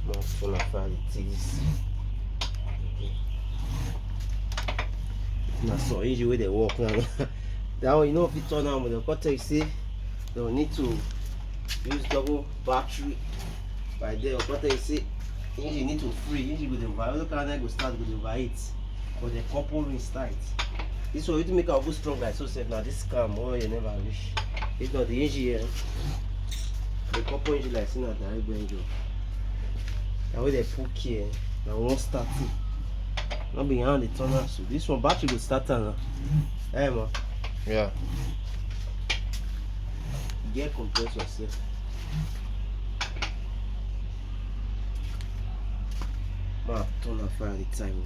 More fun of it is. Now so easy way they walk now. That one, you know, if you turn on with the cutter, you see, they will need to use double battery. By there, cutter, you see, engine need to free. Engine with the overheat. Look how go start with the overheat. But the couple ring start. This one, you to make our boot strong like so safe. Now this calm, oh, you never wish. If not the engine here, the couple engine like see now the high engine. That way they put here, now won't start it. Not behind the tunnel, so this one battery will start now. Hey man. Yeah. Get compressor yourself. Man, turn on fire at the time.